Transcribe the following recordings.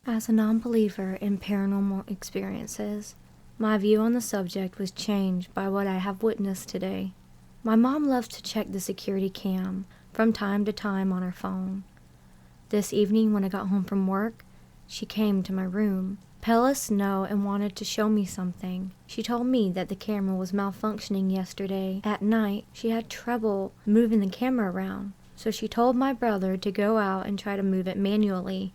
As a non-believer in paranormal experiences, my view on the subject was changed by what I have witnessed today. My mom loves to check the security cam from time to time on her phone. This evening when I got home from work, she came to my room, pale as snow, and wanted to show me something. She told me that the camera was malfunctioning yesterday. At night, she had trouble moving the camera around, so she told my brother to go out and try to move it manually.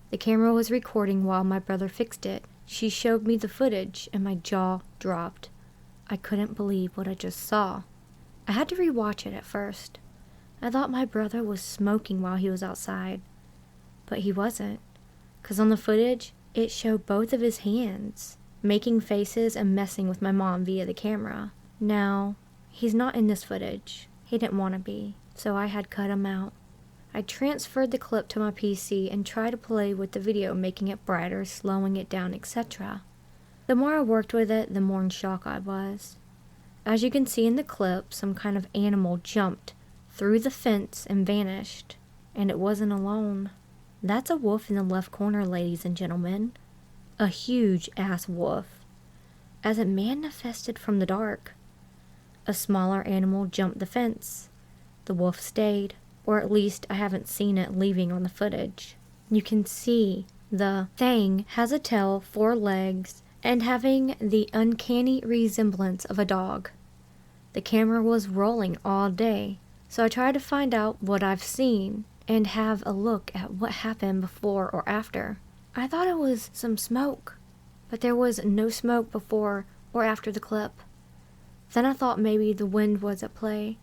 The camera was recording while my brother fixed it. She showed me the footage and my jaw dropped. I couldn't believe what I just saw. I had to rewatch it at first. I thought my brother was smoking while he was outside, but he wasn't, 'cause on the footage, it showed both of his hands, making faces and messing with my mom via the camera. Now, he's not in this footage. He didn't want to be, so I had cut him out. I transferred the clip to my PC and tried to play with the video, making it brighter, slowing it down, etc. The more I worked with it, the more in shock I was. As you can see in the clip, some kind of animal jumped through the fence and vanished, and it wasn't alone. That's a wolf in the left corner, ladies and gentlemen. A huge ass wolf, as it manifested from the dark. A smaller animal jumped the fence. The wolf stayed, or at least I haven't seen it leaving on the footage. You can see the thing has a tail, 4 legs, and having the uncanny resemblance of a dog. The camera was rolling all day, so I tried to find out what I've seen and have a look at what happened before or after. I thought it was some smoke, but there was no smoke before or after the clip. Then I thought maybe the wind was at play.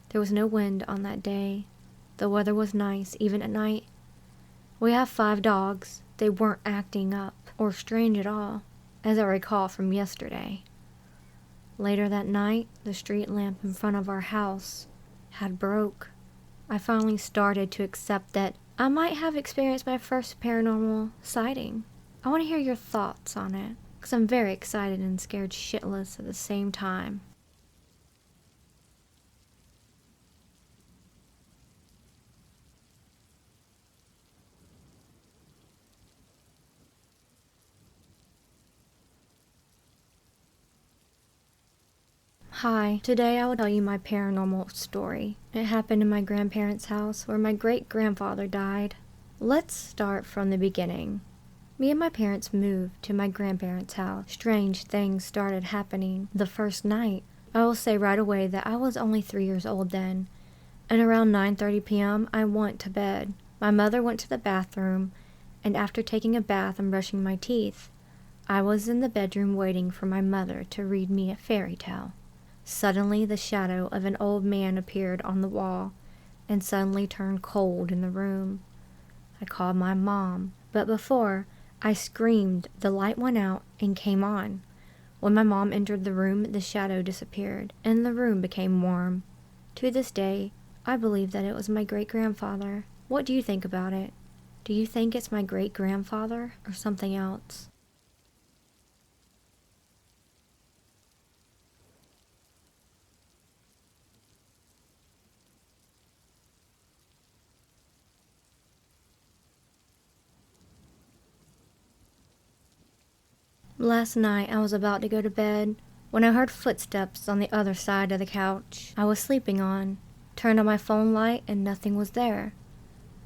There was no wind on that day. The weather was nice, even at night. We have 5 dogs. They weren't acting up or strange at all, as I recall from yesterday. Later that night, the street lamp in front of our house had broke. I finally started to accept that I might have experienced my first paranormal sighting. I want to hear your thoughts on it, because I'm very excited and scared shitless at the same time. Hi, today I will tell you my paranormal story. It happened in my grandparents' house where my great-grandfather died. Let's start from the beginning. Me and my parents moved to my grandparents' house. Strange things started happening the first night. I will say right away that I was only 3 years old then, and around 9:30 p.m. I went to bed. My mother went to the bathroom, and after taking a bath and brushing my teeth, I was in the bedroom waiting for my mother to read me a fairy tale. Suddenly, the shadow of an old man appeared on the wall and suddenly turned cold in the room. I called my mom, but before I screamed, the light went out and came on. When my mom entered the room, the shadow disappeared and the room became warm. To this day, I believe that it was my great-grandfather. What do you think about it? Do you think it's my great-grandfather or something else? Last night I was about to go to bed when I heard footsteps on the other side of the couch I was sleeping on. Turned on my phone light and nothing was there.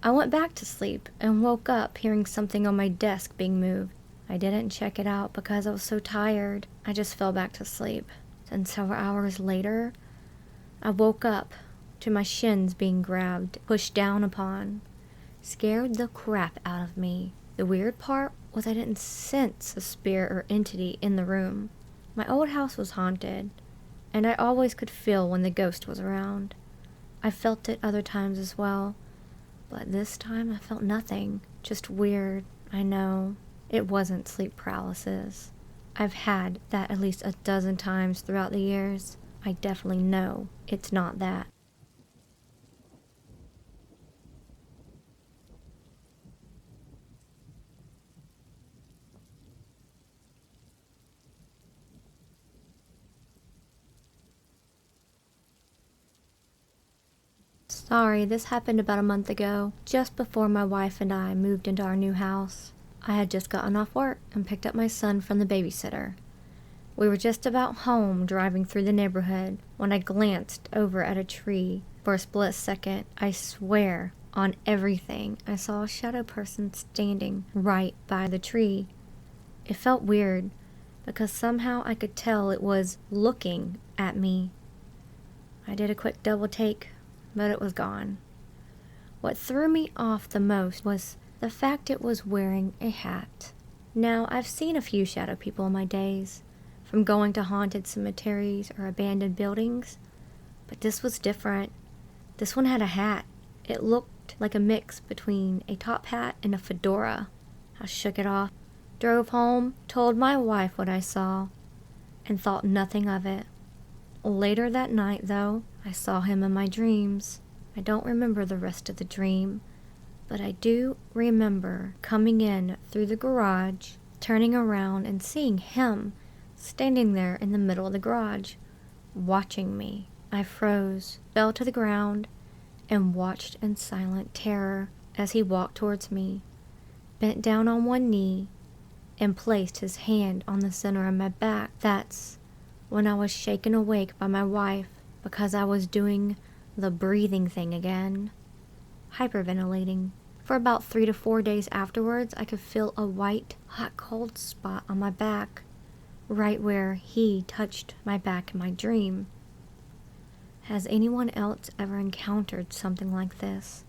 I went back to sleep and woke up hearing something on my desk being moved. I didn't check it out because I was so tired. I just fell back to sleep. Then several hours later, I woke up to my shins being grabbed, pushed down upon. Scared the crap out of me. The weird part was I didn't sense a spirit or entity in the room. My old house was haunted, and I always could feel when the ghost was around. I felt it other times as well, but this time I felt nothing. Just weird. I know. It wasn't sleep paralysis. I've had that at least a dozen times throughout the years. I definitely know it's not that. Sorry, this happened about a month ago, just before my wife and I moved into our new house. I had just gotten off work and picked up my son from the babysitter. We were just about home, driving through the neighborhood, when I glanced over at a tree. For a split second, I swear on everything, I saw a shadow person standing right by the tree. It felt weird, because somehow I could tell it was looking at me. I did a quick double take, but it was gone. What threw me off the most was the fact it was wearing a hat. Now, I've seen a few shadow people in my days, from going to haunted cemeteries or abandoned buildings, but this was different. This one had a hat. It looked like a mix between a top hat and a fedora. I shook it off, drove home, told my wife what I saw, and thought nothing of it. Later that night, though, I saw him in my dreams. I don't remember the rest of the dream, but I do remember coming in through the garage, turning around and seeing him standing there in the middle of the garage, watching me. I froze, fell to the ground, and watched in silent terror as he walked towards me, bent down on one knee, and placed his hand on the center of my back. That's when I was shaken awake by my wife because I was doing the breathing thing again, hyperventilating. For about 3 to 4 days afterwards, I could feel a white, hot, cold spot on my back, right where he touched my back in my dream. Has anyone else ever encountered something like this?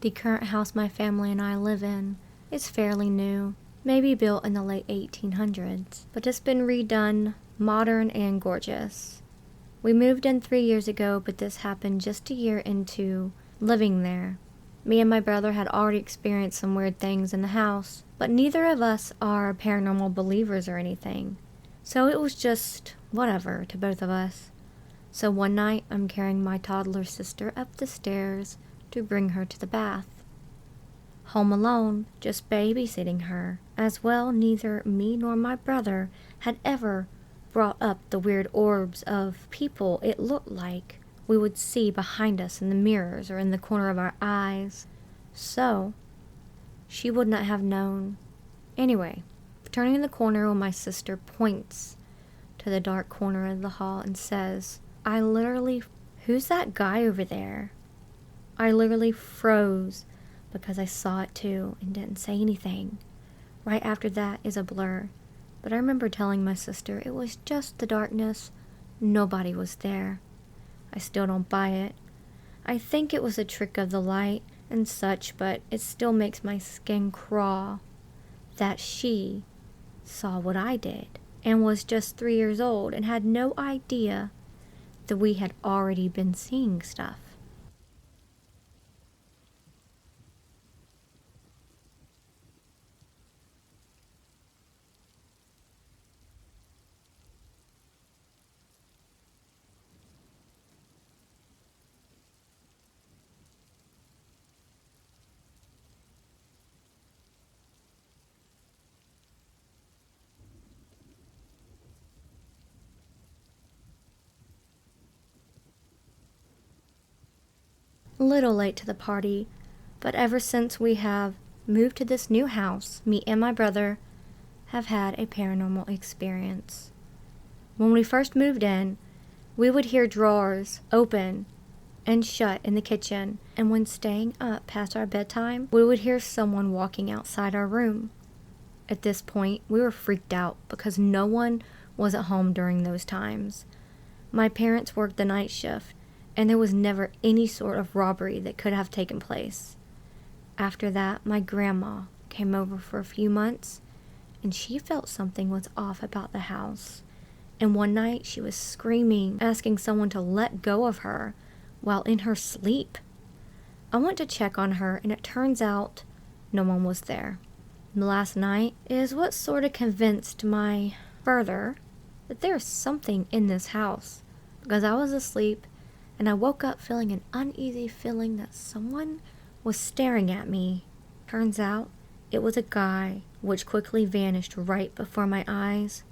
The current house my family and I live in is fairly new, maybe built in the late 1800s, but it's been redone, modern and gorgeous. We moved in 3 years ago, but this happened just a year into living there. Me and my brother had already experienced some weird things in the house, but neither of us are paranormal believers or anything, so it was just whatever to both of us. So one night, I'm carrying my toddler sister up the stairs to bring her to the bath. Home alone, just babysitting her. As well, neither me nor my brother had ever brought up the weird orbs of people it looked like we would see behind us in the mirrors or in the corner of our eyes. So, she would not have known. Anyway, turning the corner when my sister points to the dark corner of the hall and says, who's that guy over there? I literally froze because I saw it too and didn't say anything. Right after that is a blur, but I remember telling my sister it was just the darkness. Nobody was there. I still don't buy it. I think it was a trick of the light and such, but it still makes my skin crawl that she saw what I did and was just 3 years old and had no idea that we had already been seeing stuff. A little late to the party, but ever since we have moved to this new house, me and my brother have had a paranormal experience. When we first moved in, we would hear drawers open and shut in the kitchen, and when staying up past our bedtime, we would hear someone walking outside our room. At this point, we were freaked out because no one was at home during those times. My parents worked the night shift, and there was never any sort of robbery that could have taken place. After that, my grandma came over for a few months, and she felt something was off about the house. And one night, she was screaming, asking someone to let go of her while in her sleep. I went to check on her, and it turns out no one was there. The last night is what sort of convinced my brother that there's something in this house, because I was asleep and I woke up feeling an uneasy feeling that someone was staring at me. Turns out it was a guy which quickly vanished right before my eyes,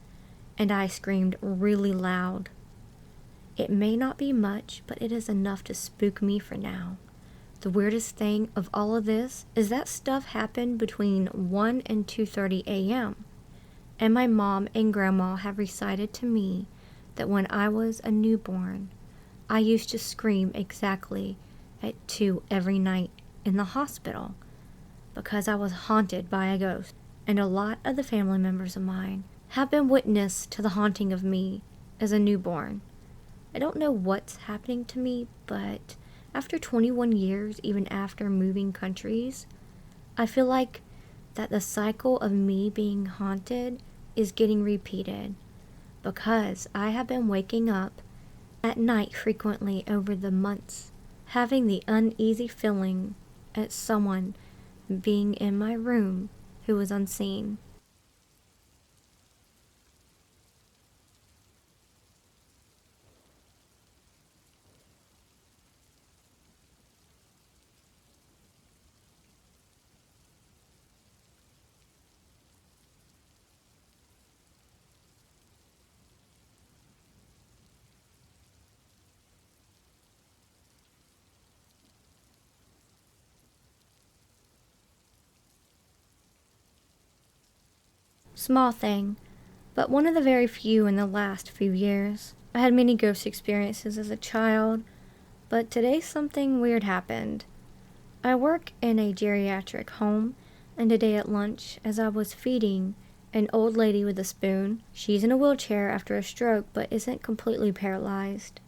and I screamed really loud. It may not be much, but it is enough to spook me for now. The weirdest thing of all of this is that stuff happened between 1 and 2:30 a.m., and my mom and grandma have recited to me that when I was a newborn, I used to scream exactly at 2 every night in the hospital because I was haunted by a ghost. And a lot of the family members of mine have been witness to the haunting of me as a newborn. I don't know what's happening to me, but after 21 years, even after moving countries, I feel like that the cycle of me being haunted is getting repeated because I have been waking up at night frequently over the months, having the uneasy feeling at someone being in my room who was unseen. Small thing, but one of the very few in the last few years. I had many ghost experiences as a child, but today something weird happened. I work in a geriatric home, and today at lunch, as I was feeding an old lady with a spoon, she's in a wheelchair after a stroke but isn't completely paralyzed,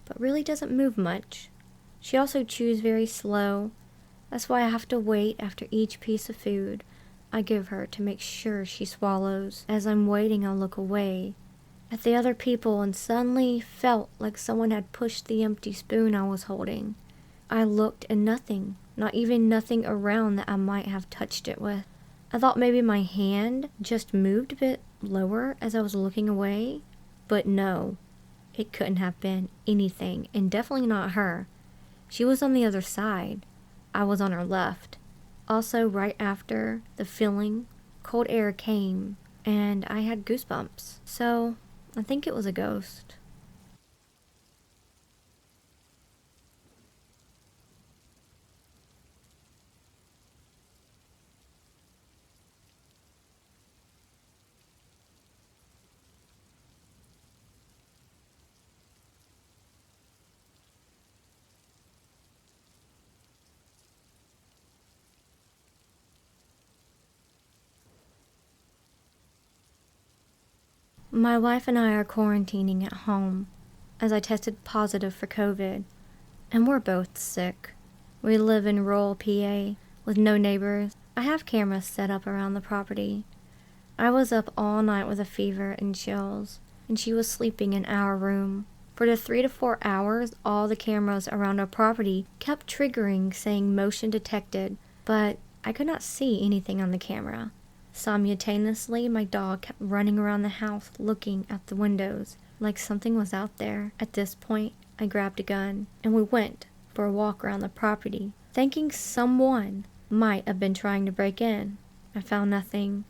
but really doesn't move much. She also chews very slow. That's why I have to wait after each piece of food I give her to make sure she swallows. As I'm waiting, I look away at the other people and suddenly felt like someone had pushed the empty spoon I was holding. I looked and nothing, not even nothing around that I might have touched it with. I thought maybe my hand just moved a bit lower as I was looking away, but no, it couldn't have been anything, and definitely not her. She was on the other side. I was on her left. Also, right after the feeling, cold air came, and I had goosebumps. So, I think it was a ghost. My wife and I are quarantining at home, as I tested positive for COVID, and we're both sick. We live in rural PA with no neighbors. I have cameras set up around the property. I was up all night with a fever and chills, and she was sleeping in our room. For the 3 to 4 hours, all the cameras around our property kept triggering saying motion detected, but I could not see anything on the camera. Simultaneously, my dog kept running around the house looking at the windows like something was out there. At this point, I grabbed a gun and we went for a walk around the property, thinking someone might have been trying to break in. I found nothing.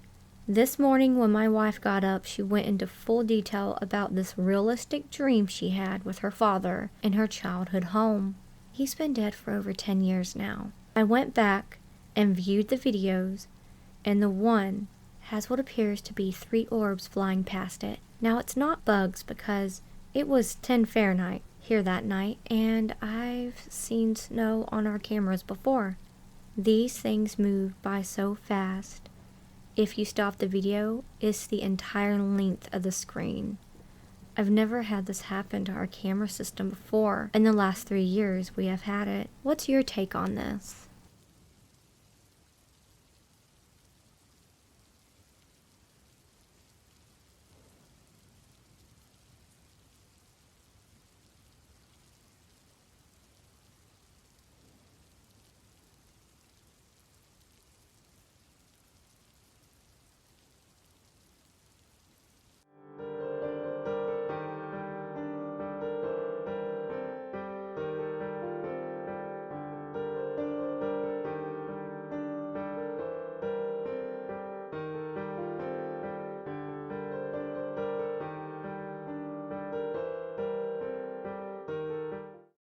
This morning when my wife got up, she went into full detail about this realistic dream she had with her father in her childhood home. He's been dead for over 10 years now. I went back and viewed the videos, and the one has what appears to be 3 orbs flying past it. Now, it's not bugs because it was 10 Fahrenheit here that night, and I've seen snow on our cameras before. These things move by so fast. If you stop the video, it's the entire length of the screen. I've never had this happen to our camera system before. In the last 3 years we have had it. What's your take on this?